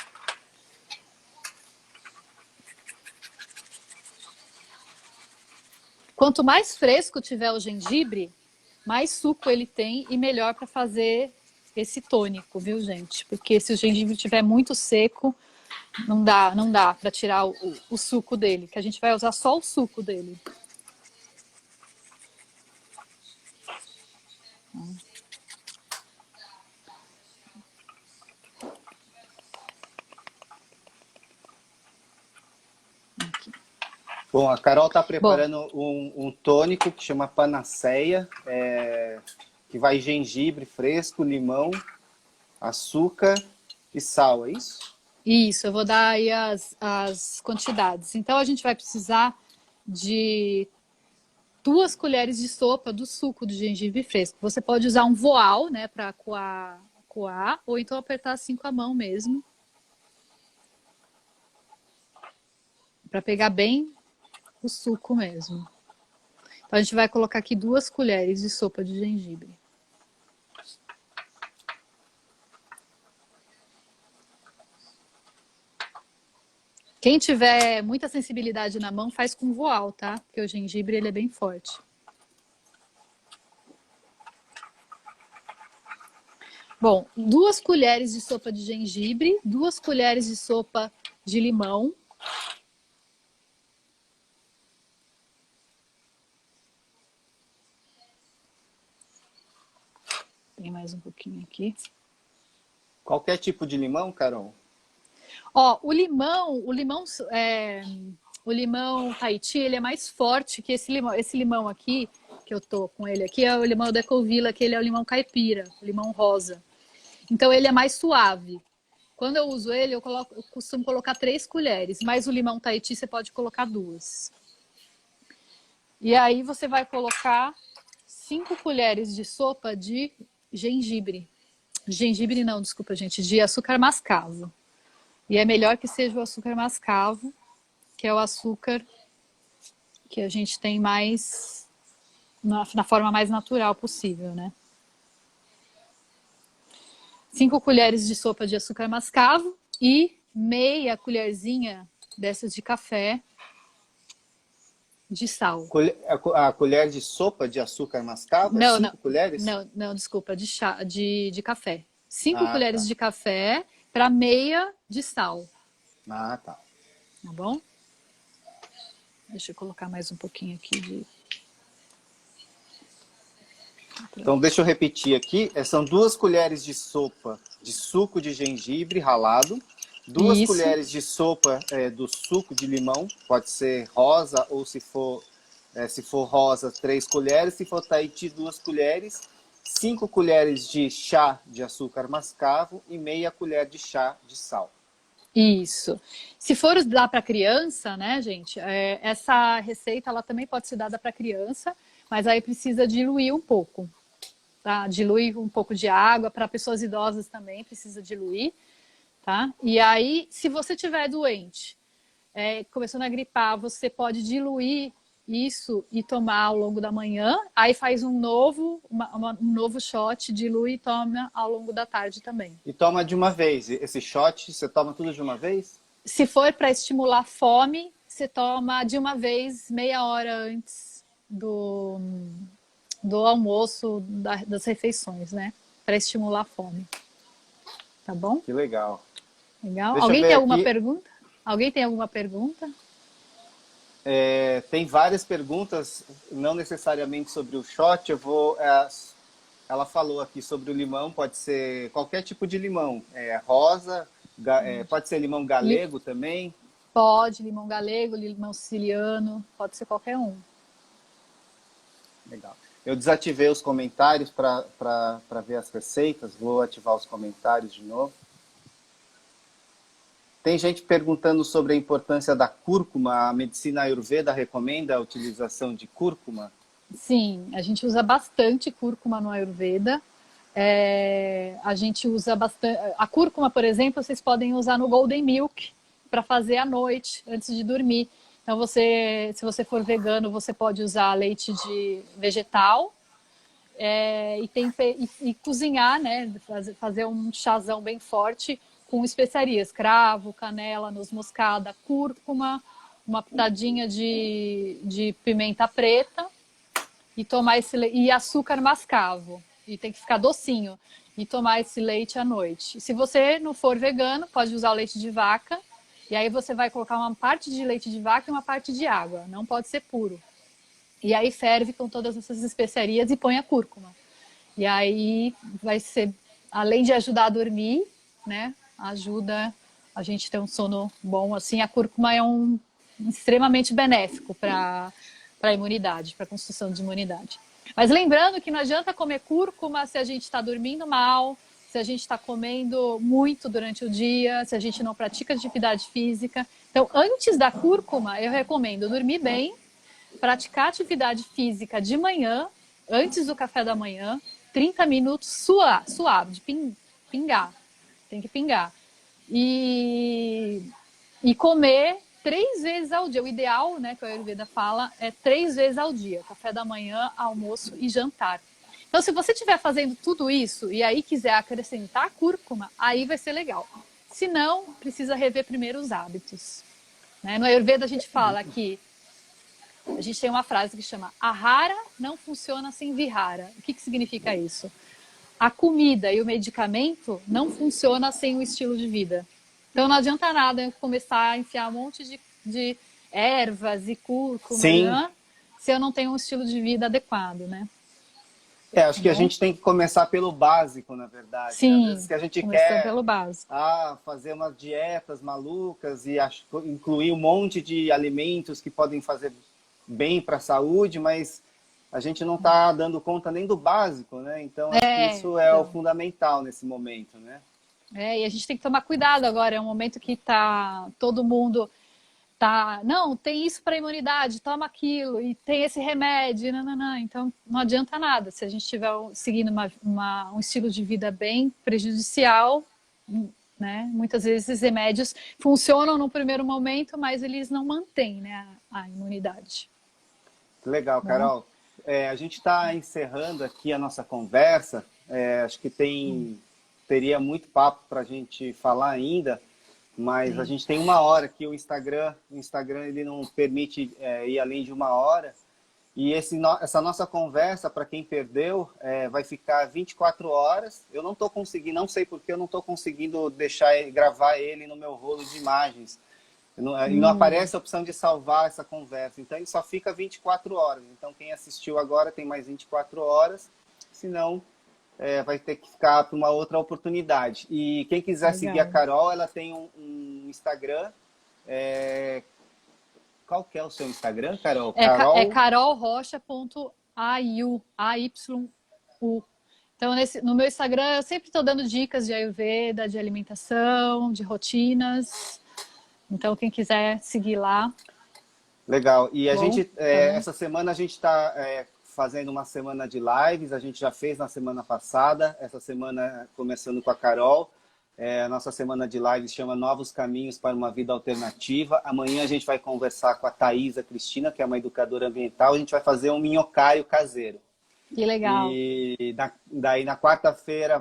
Quanto mais fresco tiver o gengibre, mais suco ele tem e melhor para fazer esse tônico, viu, gente? Porque se o gengibre estiver muito seco, não dá para tirar o suco dele, que a gente vai usar só o suco dele. Aqui. Bom, a Carol está Bom, preparando um tônico que chama Panaceia, que vai gengibre fresco, limão, açúcar e sal, é isso? isso, eu vou dar aí as quantidades. Então, a gente vai precisar de 2 colheres de sopa do suco do gengibre fresco. Você pode usar um voal, né, para coar, ou então apertar assim com a mão mesmo, para pegar bem o suco mesmo. Então, a gente vai colocar aqui 2 colheres de sopa de gengibre. Quem tiver muita sensibilidade na mão, faz com voal, tá? Porque o gengibre ele é bem forte. Bom, 2 colheres de sopa de gengibre, 2 colheres de sopa de limão. Tem mais um pouquinho aqui. Qualquer tipo de limão, Carol? Ó, o limão Tahiti, ele é mais forte que esse limão. Esse limão aqui, que eu tô com ele aqui, é o limão da Ecovilla, que ele é o limão caipira, o limão rosa. Então ele é mais suave. Quando eu uso ele, eu costumo colocar 3 colheres, mas o limão Tahiti você pode colocar 2. E aí você vai colocar 5 colheres de sopa de gengibre. Gengibre não, desculpa, gente, de açúcar mascavo. E é melhor que seja o açúcar mascavo, que é o açúcar que a gente tem mais na forma mais natural possível, né? 5 colheres de sopa de açúcar mascavo e meia colherzinha dessas de café de sal. A colher de sopa de açúcar mascavo é Não, não, 5 colheres? não, desculpa, de chá, de café. Cinco Ah, colheres tá. de café para meia de sal, Ah, tá. tá bom? Deixa eu colocar mais um pouquinho aqui de. Então, deixa eu repetir aqui. São 2 colheres de sopa de suco de gengibre ralado, 2 Isso, colheres de sopa do suco de limão, pode ser rosa ou se for rosa, 3 colheres, se for Tahiti, 2 colheres, 5 colheres de chá de açúcar mascavo e meia colher de chá de sal. isso. Se for dar para criança, né, gente? Essa receita ela também pode ser dada para criança, mas aí precisa diluir um pouco, tá? Diluir um pouco de água para pessoas idosas também precisa diluir, tá? E aí, se você tiver doente, começando a gripar, você pode diluir isso e tomar ao longo da manhã, aí faz um novo shot, dilui e toma ao longo da tarde também. E toma de uma vez. Esse shot, você toma tudo de uma vez? Se for para estimular fome, você toma de uma vez, meia hora antes do almoço, das refeições, né? Para estimular a fome. Tá bom? Que legal. Legal. Deixa eu Alguém ver tem alguma aqui. pergunta? Alguém tem alguma pergunta? Tem várias perguntas, não necessariamente sobre o shot. Ela falou aqui sobre o limão, pode ser qualquer tipo de limão. Rosa, pode ser limão galego também. Pode, limão galego, limão siciliano, pode ser qualquer um. Legal. Eu desativei os comentários para ver as receitas. Vou ativar os comentários de novo. Tem gente perguntando sobre a importância da cúrcuma. A medicina Ayurveda recomenda a utilização de cúrcuma? Sim, a gente usa bastante cúrcuma no Ayurveda. A gente usa bastante. A cúrcuma, por exemplo, vocês podem usar no Golden Milk para fazer à noite, antes de dormir. Então, se você for vegano, você pode usar leite de vegetal e cozinhar, né? Fazer um chazão bem forte com especiarias, cravo, canela, noz moscada, cúrcuma, uma pitadinha de pimenta preta e tomar e açúcar mascavo. E tem que ficar docinho. E tomar esse leite à noite. Se você não for vegano, pode usar o leite de vaca. E aí você vai colocar uma parte de leite de vaca e uma parte de água. Não pode ser puro. E aí ferve com todas essas especiarias e põe a cúrcuma. E aí vai ser, além de ajudar a dormir, né? Ajuda a gente ter um sono bom. Assim, a cúrcuma extremamente benéfico para a imunidade, para a construção de imunidade. Mas lembrando que não adianta comer cúrcuma se a gente está dormindo mal, se a gente está comendo muito durante o dia, se a gente não pratica atividade física. Então, antes da cúrcuma, eu recomendo dormir bem, praticar atividade física de manhã, antes do café da manhã, 30 minutos suave, de pingar. Tem que pingar. E comer 3 vezes ao dia. O ideal, né, que a Ayurveda fala, é 3 vezes ao dia. Café da manhã, almoço e jantar. Então, se você estiver fazendo tudo isso e aí quiser acrescentar cúrcuma, aí vai ser legal. Se não, precisa rever primeiro os hábitos. Né? No Ayurveda a gente fala que a gente tem uma frase que chama Ahara não funciona sem Vihara. O que significa isso? A comida e o medicamento não funcionam sem o estilo de vida. Então não adianta nada eu começar a enfiar um monte de ervas e cúrcuma, né, se eu não tenho um estilo de vida adequado, né? Acho que a gente tem que começar pelo básico, na verdade. Sim, às vezes que a gente pelo básico. fazer umas dietas malucas e incluir um monte de alimentos que podem fazer bem para a saúde, mas a gente não está dando conta nem do básico, né? Então, acho que isso é o fundamental nesse momento, né? E a gente tem que tomar cuidado agora. É um momento que todo mundo não, tem isso para imunidade, toma aquilo, e tem esse remédio, não. Então, não adianta nada. Se a gente estiver seguindo um estilo de vida bem prejudicial, né? Muitas vezes esses remédios funcionam no primeiro momento, mas eles não mantêm, né, a imunidade. Legal, Carol. A gente está encerrando aqui a nossa conversa. Acho que teria muito papo para a gente falar ainda, mas a gente tem 1 hora aqui. O Instagram ele não permite ir além de 1 hora. E essa nossa conversa, para quem perdeu, vai ficar 24 horas. Eu não estou conseguindo, não sei porque eu não estou conseguindo gravar ele no meu rolo de imagens. E não aparece a opção de salvar essa conversa. Então, ele só fica 24 horas. Então, quem assistiu agora tem mais 24 horas. Senão, vai ter que ficar para uma outra oportunidade. E quem quiser seguir a Carol, ela tem um Instagram. Qual que é o seu Instagram, Carol? É carolrocha.ayu, A-Y-U. Então, no meu Instagram, eu sempre estou dando dicas de Ayurveda, de alimentação, de rotinas. Então, quem quiser seguir lá. Legal. E essa semana a gente está fazendo uma semana de lives. A gente já fez na semana passada. Essa semana, começando com a Carol. A nossa semana de lives chama Novos Caminhos para uma Vida Alternativa. Amanhã a gente vai conversar com a Thaisa Cristina, que é uma educadora ambiental. A gente vai fazer um minhocário caseiro. Que legal. E daí na quinta-feira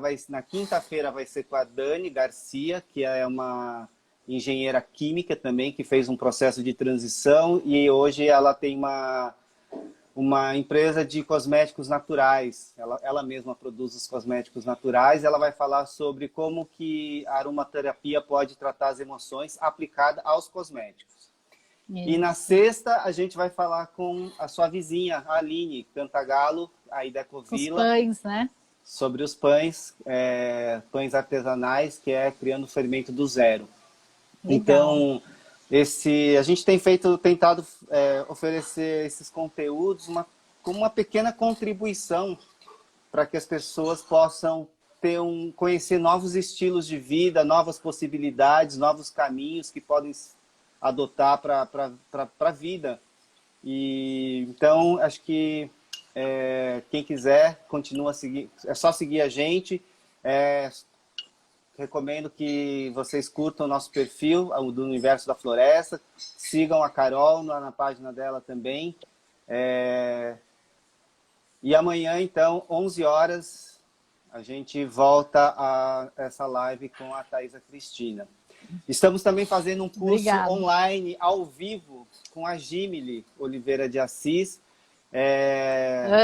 vai ser com a Dani Garcia, que é uma engenheira química também, que fez um processo de transição, e hoje ela tem uma empresa de cosméticos naturais. Ela mesma produz os cosméticos naturais. Ela vai falar sobre como que a aromaterapia pode tratar as emoções aplicada aos cosméticos. Isso. E na sexta a gente vai falar com a sua vizinha, a Aline Cantagalo, aí da Ecovila. Os pães, né? Sobre os pães, pães artesanais, que é criando fermento do zero. Legal. Então, a gente tem tentado oferecer esses conteúdos como uma pequena contribuição para que as pessoas possam conhecer novos estilos de vida, novas possibilidades, novos caminhos que podem adotar para a vida. Então, acho que quem quiser, continua a seguir, é só seguir a gente. Recomendo que vocês curtam o nosso perfil, o do Universo da Floresta. Sigam a Carol na página dela também. E amanhã, então, 11 horas, a gente volta a essa live com a Thaisa Cristina. Estamos também fazendo um curso online, ao vivo, com a Gimile Oliveira de Assis.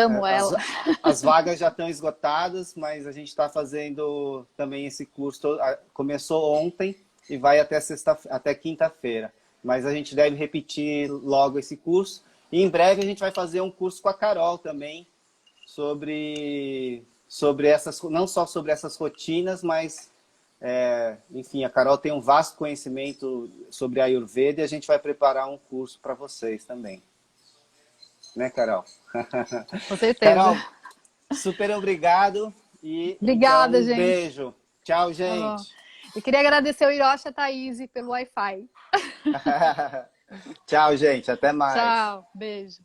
Amo ela. As vagas já estão esgotadas, mas a gente está fazendo também esse curso. Começou ontem e vai até quinta-feira. Mas a gente deve repetir logo esse curso. E em breve a gente vai fazer um curso com a Carol também sobre não só sobre essas rotinas, mas Enfim, a Carol tem um vasto conhecimento sobre a Ayurveda e a gente vai preparar um curso para vocês também. Né, Carol? Com certeza. Carol, super obrigado e então Obrigada, um gente. beijo. Tchau, Tá bom. gente. E queria agradecer o Hiroshi e a Thaís pelo Wi-Fi. Tchau, gente. Até mais. Tchau, beijo.